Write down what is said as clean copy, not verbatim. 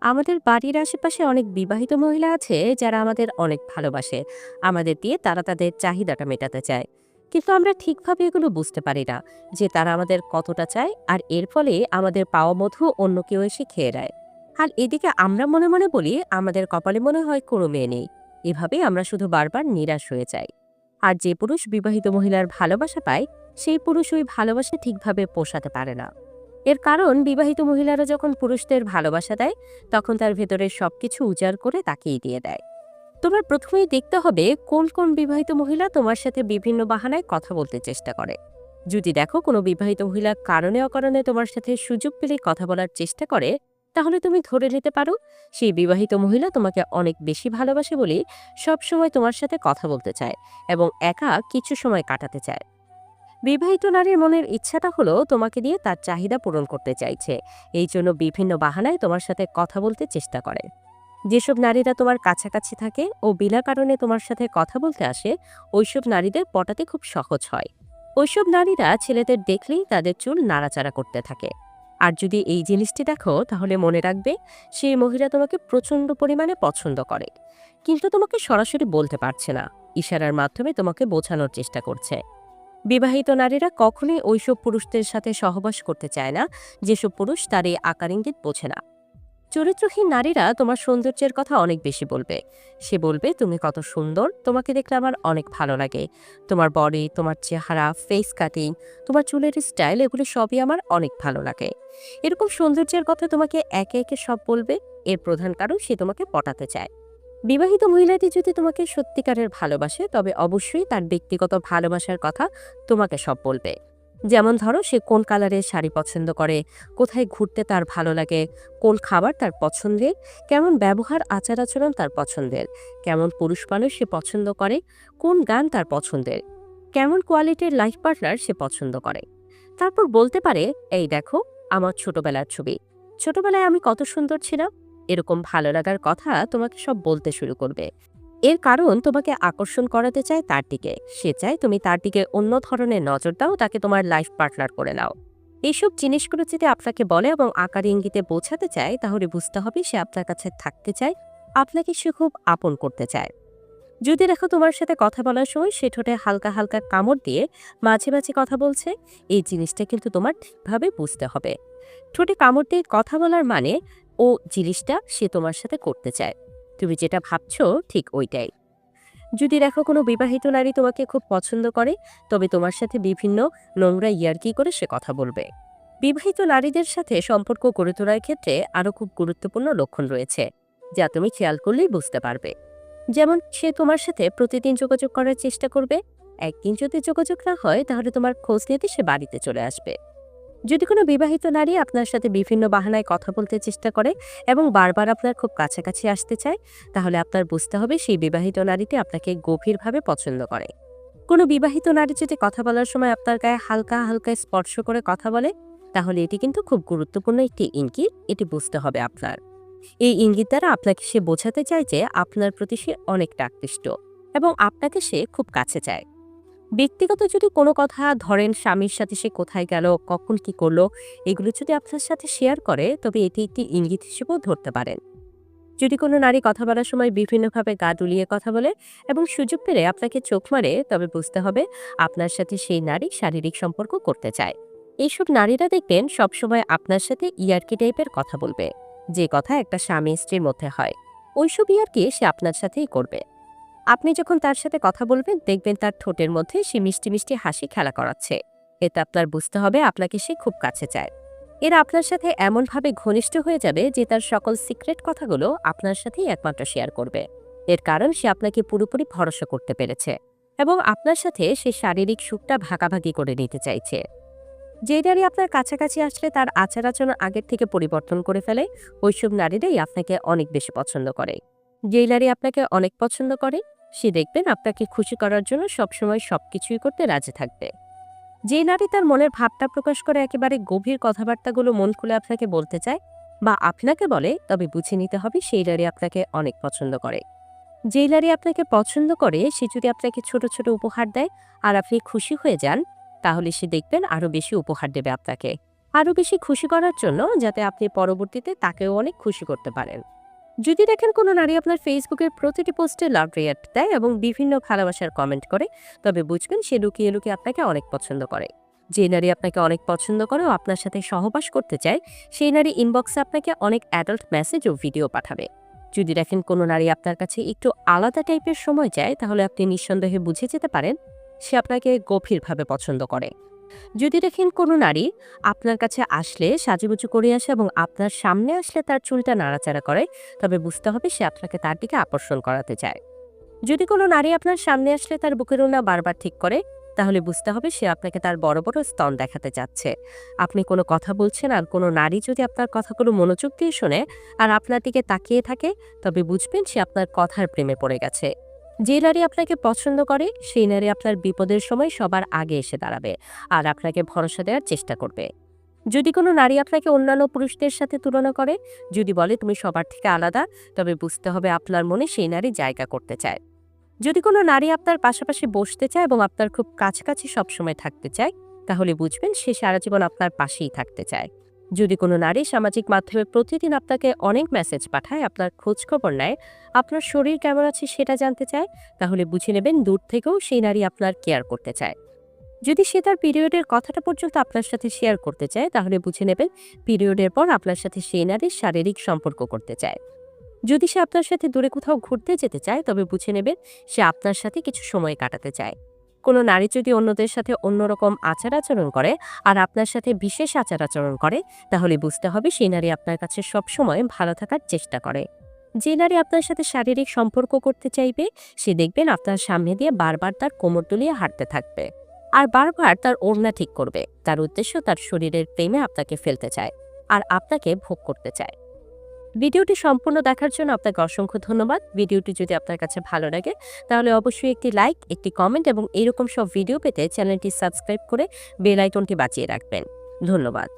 আমাদের বাড়ির আশেপাশে অনেক বিবাহিত মহিলা আছে যারা আমাদের অনেক ভালোবাসে। আমাদের দিয়ে তারা তাদের চাহিদাটা মেটাতে চায়। কিন্তু আমরা ঠিকভাবে এগুলো বুঝতে পারি না যে তারা আমাদের কতটা চায়, আর এর ফলে আমাদের পাওয়া মধু অন্য কেউ এসে খেয়ে নেয়। আর এদিকে আমরা মনে মনে বলি আমাদের কপালে মনে হয় কোনো মেয়ে নেই। এভাবে আমরা শুধু বারবার নিরাশ হয়ে যাই। আর যে পুরুষ বিবাহিত মহিলার ভালোবাসা পায়, সেই পুরুষ ওই ভালোবাসা ঠিকভাবে পোষাতে পারে না। এর কারণ বিবাহিত মহিলারা যখন পুরুষদের ভালোবাসা দেয়, তখন তার ভেতরের সবকিছু উজাড় করে তাকিয়ে দিয়ে দেয়। তোমার প্রথমেই দেখতে হবে কোন কোন বিবাহিত মহিলা তোমার সাথে বিভিন্ন বাহানায় কথা বলতে চেষ্টা করে। যদি দেখো কোনো বিবাহিত মহিলা কারণে অকারণে তোমার সাথে সুযোগ পেলে কথা বলার চেষ্টা করে, তাহলে তুমি ধরে নিতে পারো সেই বিবাহিত মহিলা তোমাকে অনেক বেশি ভালোবাসে বলে সবসময় তোমার সাথে কথা বলতে চায় এবং একা কিছু সময় কাটাতে চায়। বিবাহিত নারীর মনের ইচ্ছাটা হলো তোমাকে দিয়ে তার চাহিদা পূরণ করতে চাইছে, এই জন্য বিভিন্ন বাহানায় তোমার সাথে কথা বলতে চেষ্টা করে। যেসব নারীরা তোমার কাছাকাছি থাকে ও বিনা কারণে তোমার সাথে কথা বলতে আসে, ওইসব নারীদের পটাতে খুব সহজ হয়। ওইসব নারীরা ছেলেদের দেখলেই তাদের চুল নাড়াচাড়া করতে থাকে। আর যদি এই জিনিসটি দেখো, তাহলে মনে রাখবে সেই মহিলা তোমাকে প্রচণ্ড পরিমাণে পছন্দ করে, কিন্তু তোমাকে সরাসরি বলতে পারছে না, ইশারার মাধ্যমে তোমাকে বোঝানোর চেষ্টা করছে। বিবাহিত নারীরা কখনোই ওইসব পুরুষদের সাথে সহবাস করতে চায় না যেসব পুরুষ তার এই আকার ইঙ্গিত বোঝে না। চরিত্রহীন নারীরা তোমার সৌন্দর্যের কথা অনেক বেশি বলবে। সে বলবে তুমি কত সুন্দর, তোমাকে দেখলে আমার অনেক ভালো লাগে, তোমার বডি, তোমার চেহারা, ফেস কাটিং, তোমার চুলের স্টাইল, এগুলো সবই আমার অনেক ভালো লাগে। এরকম সৌন্দর্যের কথা তোমাকে একে একে সব বলবে। এর প্রধান কারণ সে তোমাকে পটাতে চায়। বিবাহিত মহিলাটি যদি তোমাকে সত্যিকারের ভালোবাসে, তবে অবশ্যই তার ব্যক্তিগত ভালোবাসার কথা তোমাকে সব বলবে। যেমন ধরো, সে কোন কালারের শাড়ি পছন্দ করে, কোথায় ঘুরতে তার ভালো লাগে, কোন খাবার তার পছন্দের, কেমন ব্যবহার আচার আচরণ তার পছন্দের, কেমন পুরুষ মানুষ সে পছন্দ করে, কোন গান তার পছন্দের, কেমন কোয়ালিটির লাইফ পার্টনার সে পছন্দ করে। তারপর বলতে পারে, এই দেখো আমার ছোটবেলার ছবি, ছোটবেলায় আমি কত সুন্দর ছিলাম। এরকম ভালো লাগার কথা তোমাকে সব বলতে শুরু করবে। এর কারণ তোমাকে আকর্ষণ করাতে চায় তার দিকে। সে চায় তুমি তার দিকে অন্য ধরনের নজর দাও, তাকে তোমার লাইফ পার্টনার করে নাও। এইসব জিনিসগুলো যদি আপনাকে বলে এবং আকার ইঙ্গিতে বোঝাতে চায়, তাহলে বুঝতে হবে সে আপনার কাছে থাকতে চায়, আপনাকে সে খুব আপন করতে চায়। যদি দেখো তোমার সাথে কথা বলার সময় সে ঠোঁটে হালকা হালকা কামড় দিয়ে মাঝে মাঝে কথা বলছে, এই জিনিসটা কিন্তু তোমার ঠিকভাবে বুঝতে হবে। ঠোঁটে কামড় দিয়ে কথা বলার মানে ও জিনিসটা সে তোমার সাথে করতে চায়। তুমি যেটা ভাবছো ঠিক ওইটাই। যদি দেখো কোনো বিবাহিত নারী তোমাকে খুব পছন্দ করে, তবে তোমার সাথে বিভিন্ন নোংরা ইয়ার্কি করে সে কথা বলবে। বিবাহিত নারীদের সাথে সম্পর্ক গড়ে তোলার ক্ষেত্রে আরও খুব গুরুত্বপূর্ণ লক্ষণ রয়েছে, যা তুমি খেয়াল করলেই বুঝতে পারবে। যেমন, সে তোমার সাথে প্রতিদিন যোগাযোগ করার চেষ্টা করবে। একদিন যদি যোগাযোগ না হয়, তাহলে তোমার খোঁজ নিতে সে বাড়িতে চলে আসবে। যদি কোনো বিবাহিত নারী আপনার সাথে বিভিন্ন বাহানায় কথা বলতে চেষ্টা করে এবং বারবার আপনার খুব কাছাকাছি আসতে চায়, তাহলে আপনার বুঝতে হবে সেই বিবাহিত নারীটি আপনাকে গভীরভাবে পছন্দ করে। কোনো বিবাহিত নারী যদি কথা বলার সময় আপনার গায়ে হালকা হালকা স্পর্শ করে কথা বলে, তাহলে এটি কিন্তু খুব গুরুত্বপূর্ণ একটি ইঙ্গিত, এটি বুঝতে হবে আপনার। এই ইঙ্গিত দ্বারা আপনাকে সে বোঝাতে চায় যে আপনার প্রতি সে অনেকটা আকৃষ্ট এবং আপনাকে সে খুব কাছে চায়। ব্যক্তিগত যদি কোনো কথা, ধরেন স্বামীর সাথে সে কোথায় গেল, কখন কি করলো, এগুলো যদি আপনার সাথে শেয়ার করে, তবে এটি একটি ইঙ্গিত হিসেবেও ধরতে পারেন। যদি কোনো নারী কথা বলার সময় বিভিন্নভাবে গা দুলিয়ে কথা বলে এবং সুযোগ পেলে আপনাকে চোখ মারে, তবে বুঝতে হবে আপনার সাথে সেই নারী শারীরিক সম্পর্ক করতে চায়। এইসব নারীরা দেখবেন সবসময় আপনার সাথে ইয়ার্কি টাইপের কথা বলবে, যে কথা একটা স্বামী স্ত্রীর মধ্যে হয়। ওইসব ইয়ার্কি সে আপনার সাথেই করবে। আপনি যখন তার সাথে কথা বলবেন, দেখবেন তার ঠোঁটের মধ্যে সে মিষ্টি মিষ্টি হাসি খেলা করাচ্ছে। এতে আপনার বুঝতে হবে আপনাকে সে খুব কাছে চায়। এরা আপনার সাথে এমনভাবে ঘনিষ্ঠ হয়ে যাবে যে তার সকল সিক্রেট কথাগুলো আপনার সাথেই একমাত্র শেয়ার করবে। এর কারণ সে আপনাকে পুরোপুরি ভরসা করতে পেরেছে এবং আপনার সাথে সে শারীরিক সুখটা ভাগাভাগি করে নিতে চাইছে। যে নারী আপনার কাছাকাছি আসলে তার আচার আচরণ আগের থেকে পরিবর্তন করে ফেলে, ওইসব নারীরাই আপনাকে অনেক বেশি পছন্দ করে। যেই নারী আপনাকে অনেক পছন্দ করে, সে দেখবেন আপনাকে খুশি করার জন্য সবসময় সবকিছুই করতে রাজি থাকবে। যে নারী তার মনের ভাবটা প্রকাশ করে একেবারে গভীর কথাবার্তাগুলো মন খুলে আপনাকে বলতে চায় বা আপনাকে বলে, তবে বুঝে নিতে হবে সেই নারী আপনাকে অনেক পছন্দ করে। যেই নারী আপনাকে পছন্দ করে সে যদি আপনাকে ছোট ছোট উপহার দেয় আর আপনি খুশি হয়ে যান, তাহলে সে দেখবেন আরো বেশি উপহার দেবে আপনাকে। আরও বেশি খুশি করার জন্য, যাতে আপনি পরবর্তীতে তাকেও অনেক খুশি করতে পারেন। যদি দেখেন কোনো নারী আপনার ফেসবুকের প্রতিটি পোস্টে লাভ রিয়াক্ট দেয় এবং বিভিন্ন ভালোবাসার কমেন্ট করে, তবে বুঝবেন সে লুকিয়ে লুকিয়ে আপনাকে অনেক পছন্দ করে। যে নারী আপনাকে অনেক পছন্দ করে ও আপনার সাথে সহবাস করতে চায়, সেই নারী ইনবক্সে আপনাকে অনেক অ্যাডাল্ট মেসেজ ও ভিডিও পাঠাবে। যদি দেখেন কোনো নারী আপনার কাছে একটু আলাদা টাইপের সময় চায়, তাহলে আপনি নিঃসন্দেহে বুঝে যেতে পারেন সে আপনাকে গভীরভাবে পছন্দ করে। যদি দেখেন কোনো নারী আপনার কাছে আসলে সাজুগুজু করে আসে এবং আপনার সামনে আসলে তার চুলটা নাড়াচাড়া করে, তবে বুঝতে হবে সে আপনাকে তার দিকে আকর্ষণ করাতে চায়। যদি কোনো নারী আপনার সামনে আসলে তার বুকের ওড়না বারবার ঠিক করে, তাহলে বুঝতে হবে সে আপনাকে তার বড় বড় স্তন দেখাতে চাচ্ছে। আপনি কোনো কথা বলছেন আর কোনো নারী যদি আপনার কথাগুলো মনোযোগ দিয়ে শোনে আর আপনার দিকে তাকিয়ে থাকে, তবে বুঝবেন সে আপনার কথার প্রেমে পড়ে গেছে। যে নারী আপনাকে পছন্দ করে, সেই নারী আপনার বিপদের সময় সবার আগে এসে দাঁড়াবে আর আপনাকে ভরসা দেওয়ার চেষ্টা করবে। যদি কোনো নারী আপনাকে অন্যান্য পুরুষদের সাথে তুলনা করে, যদি বলে তুমি সবার থেকে আলাদা, তবে বুঝতে হবে আপনার মনে সেই নারী জায়গা করতে চায়। যদি কোনো নারী আপনার পাশাপাশি বসতে চায় এবং আপনার খুব কাছাকাছি সবসময় থাকতে চায়, তাহলে বুঝবেন সে সারা জীবন আপনার পাশেই থাকতে চায়। যদি কোনো নারী সামাজিক মাধ্যমে প্রতিদিন আপনাকে অনেক মেসেজ পাঠায়, আপনার খোঁজ খবর নেয়, আপনার শরীর কেমন আছে সেটা জানতে চায়, তাহলে বুঝে নেবেন দূর থেকেও সেই নারী আপনার কেয়ার করতে চায়। যদি সে তার পিরিয়ডের কথাটা পর্যন্ত আপনার সাথে শেয়ার করতে চায়, তাহলে বুঝে নেবেন পিরিয়ডের পর আপনার সাথে সেই নারীর শারীরিক সম্পর্ক করতে চায়। যদি সে আপনার সাথে দূরে কোথাও ঘুরতে যেতে চায়, তবে বুঝে নেবেন সে আপনার সাথে কিছু সময় কাটাতে চায়। কোনো নারী যদি অন্যদের সাথে অন্যরকম আচার আচরণ করে আর আপনার সাথে বিশেষ আচার আচরণ করে, তাহলে বুঝতে হবে সেই নারী আপনার কাছে সবসময় ভালো থাকার চেষ্টা করে। যে নারী আপনার সাথে শারীরিক সম্পর্ক করতে চাইবে, সে দেখবেন আপনার সামনে দিয়ে বারবার তার কোমর দুলিয়ে হাঁটতে থাকবে আর বারবার তার ওড়না ঠিক করবে। তার উদ্দেশ্য তার শরীরের প্রেমে আপনাকে ফেলতে চায় আর আপনাকে ভোগ করতে চায়। ভিডিওটি সম্পূর্ণ দেখার জন্য আপনাকে অসংখ্য ধন্যবাদ। ভিডিওটি যদি আপনার কাছে ভালো লাগে, তাহলে অবশ্যই একটি লাইক, একটি কমেন্ট এবং এরকম সব ভিডিও পেতে চ্যানেলটি সাবস্ক্রাইব করে বেল আইকনটি বাজিয়ে রাখবেন। ধন্যবাদ।